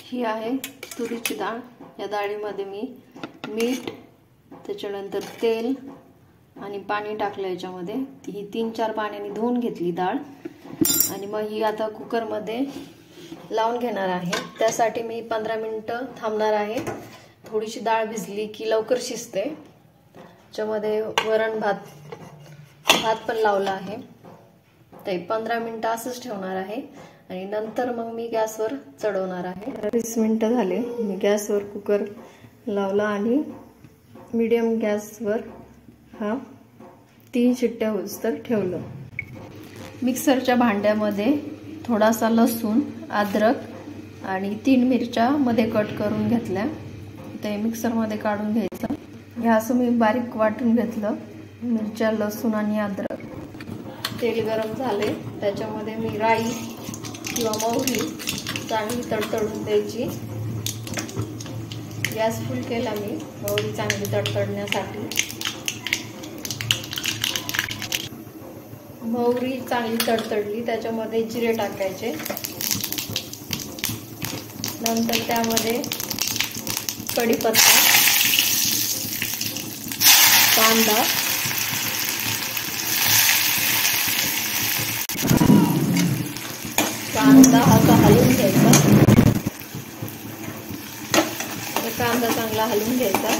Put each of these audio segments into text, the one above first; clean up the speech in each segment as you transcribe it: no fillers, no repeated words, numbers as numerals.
ही आहे तुरीची डाळ। या डाळीमध्ये मी मीठ, त्याच्यानंतर तेल आणि पाणी टाकलं याच्यामध्ये। ही 3-4 पाण्याने धुवून घेतली डाळ आणि मग ही आता कुकर मध्ये लावून घेणार आहे। त्यासाठी मी 15 मिनिटं थांबणार आहे। थोडीशी डाळ भिजली की लवकर शिजते। त्याच्यामध्ये वरण भात पण लावला आहे। ते 15 मिनिटं असंच ठेवणार आहे आणि नंतर मग मी गॅसवर चढवणार आहे। 20 मिनिटं झाले, मी गॅसवर कुकर लावला आणि मीडियम गॅसवर हा 3 शिट्ट्या होईस्तोवर ठेवलं। मिक्सरच्या भांड्यामध्ये थोडासा लसूण, अद्रक आणि 3 मिरच्या मध्ये कट करून घेतल्या। ते मिक्सरमध्ये काढून घ्यायचं। हे असं मी बारीक वाटून घेतलं, मिरच्या, लसूण आणि अद्रक। तेल गरम झाले, त्याच्यामध्ये मी राई किंवा मोहरी चांगली तडतडून द्यायची। गॅस फुल केला मी मोहरी चांगली तडतडण्यासाठी। मोहरी चांगली तडतडली, त्याच्यामध्ये जिरे टाकायचे। नंतर त्यामध्ये कढीपत्ता, कांदा, असा हलवून घ्यायचा। कांदा चांगला हलवून घ्यायचा।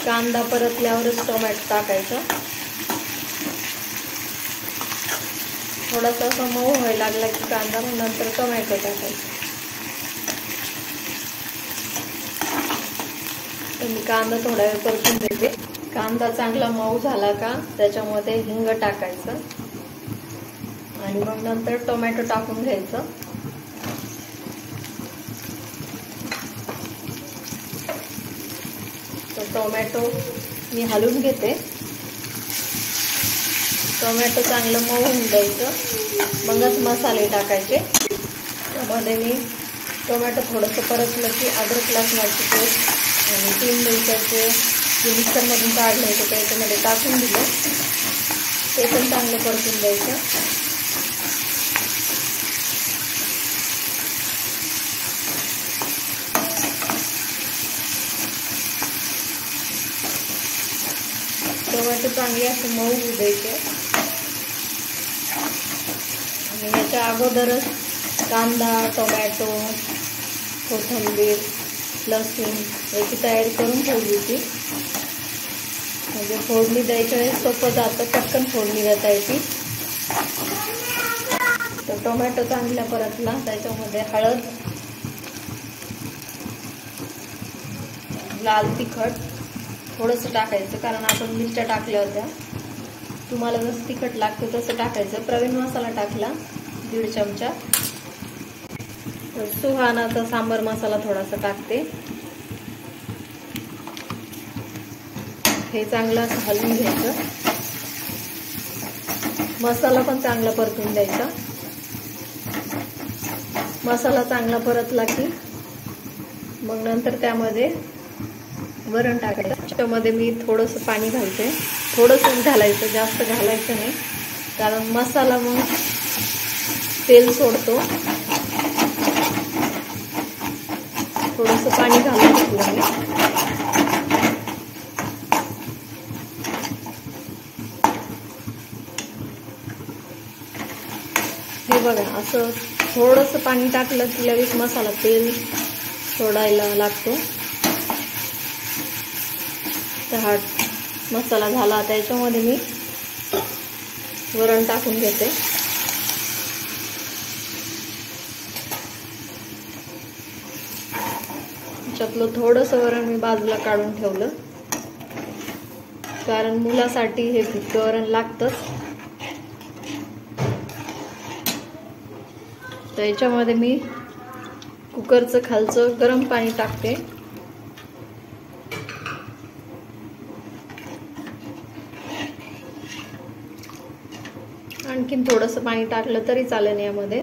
कांदा परतल्यावरच टोमॅटो टाकायचा। थोडासा मऊ व्हायला लागला की कांदा, मग नंतर टोमॅटो टाकायचा। तर मी कांदा थोडा वेळ परतून देते। कांदा चांगला मऊ झाला का त्याच्यामध्ये हिंग टाकायचं आणि मग नंतर टोमॅटो टाकून घ्यायचं। तो टोमॅटो मी हलवून घेते। टोमॅटो चांगलं मऊ होऊन द्यायचं, मगच मसाले टाकायचे। त्यामध्ये मी टोमॅटो थोडंसं परतलं की अद्रक लसणाची पेस्ट आणि 3 मिरच्याचे जे मिक्सरमधून काढलं होतं त्याच्यामध्ये टाकून दिलं। ते पण चांगलं परतून द्यायचं। टोमॅटो चांगले असे मऊ होऊ द्यायचे आणि याच्या अगोदरच कांदा, टोमॅटो, कोथिंबीर, लसूण याची तयारी करून ठेवली होती। म्हणजे फोडणी द्यायच्या वेळेस सोपं जातं, पटकन फोडणी देता येते। तर टोमॅटो चांगला परतला, त्याच्यामध्ये हळद, लाल तिखट थोडंसं टाकायचं, कारण आपण मिरच्या टाकल्या होत्या। तुम्हाला जसं तिखट लागतं तसं टाकायचं। प्रवीण मसाला टाकला 1.5 चमचा। सुहानाचा सांबर मसाला थोडासा टाकते। हे चांगलं असं हलवून घ्यायचं। मसाला पण चांगला परतून द्यायचा। मसाला चांगला परतला की मग नंतर त्यामध्ये वरण टाकायचं। त्यामध्ये मी थोडंसं पाणी घालते, थोडंसं घालायचं, जास्त घालायचं नाही, कारण मसाला मग तेल सोडतो। थोडंसं पाणी घालून घेतलं मी। हे बघा, असं थोडंसं पाणी टाकलं की लगेच मसाला तेल सोडायला लागतो। तर हा मसाला झाला, त्याच्यामध्ये मी वरण टाकून घेते। त्याच्यातलं थोडंसं वरण मी बाजूला काढून ठेवलं, कारण मुलासाठी हे फिक्कं वरण लागतंच। तर याच्यामध्ये मी कुकरचं खालचं गरम पाणी टाकते। आणखीन थोडंसं पाणी टाकलं तरी चालेल यामध्ये।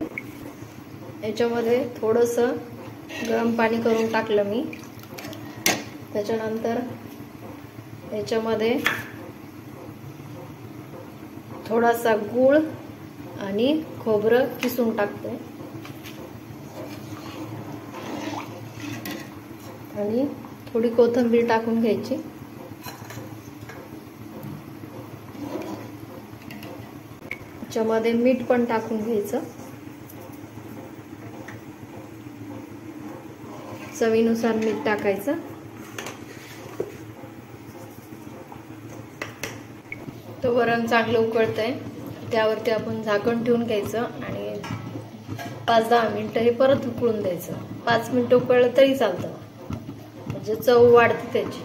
याच्यामध्ये थोडंसं गरम पाणी करून टाकलं मी। त्याच्यानंतर याच्यामध्ये थोडासा गूळ आणि खोबरं किसून टाकते। आणि थोडी कोथिंबीर टाकून घ्यायची. त्याच्यामध्ये मीठ पण टाकून घ्यायचं. चवीनुसार मीठ टाकायचं. तर वरण चांगलं उकळतंय, त्यावरती आपण झाकण ठेवून घ्यायचं आणि 5-10 मिनिटं हे परत उकळून द्यायचं. 5 मिनिटं उकळलं तरी चालतं, म्हणजे चव वाढते त्याची.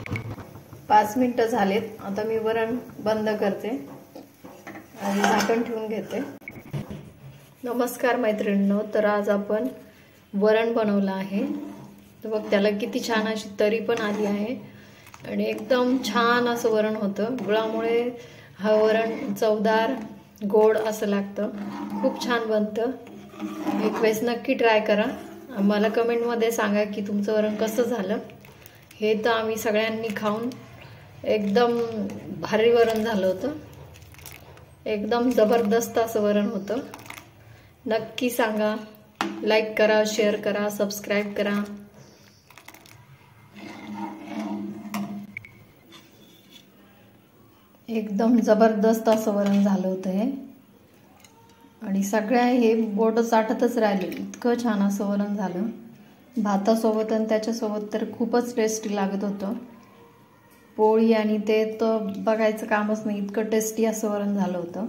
5 मिनिटं झालेत. आता मी वरण बंद करते आणि झाकण ठेवून घेते. नमस्कार मैत्रिणींनो, तर आज आपण वरण बनवलं आहे. तर बघ त्याला किती छान अशी तरी पण आली आहे आणि एकदम छान असं वरण होतं. गुळामुळे हा वरण चवदार गोड असं लागतं. खूप छान बनतं. एक वेळेस नक्की ट्राय करा. मला कमेंटमध्ये सांगा की तुमचं वरण कसं झालं. हे तर आम्ही सगळ्यांनी खाऊन एकदम भारी वरण झालं होतं. एकदम जबरदस्त असं वरण होतं. नक्की सांगा. लाईक करा, शेअर करा, सबस्क्राईब करा. एकदम जबरदस्त असं वरण झालं होतं हे. आणि सगळ्या हे बोट चाटतच राहिले, इतकं छान असं वरण झालं. भातासोबत आणि त्याच्यासोबत तर खूपच टेस्टी लागत होतं. पोळी आणि ते तर बघायचं कामच नाही, इतकं टेस्टी असं वरण झालं होतं.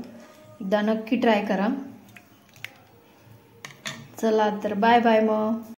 एकदा नक्की ट्राय करा. चला तर बाय बाय मग.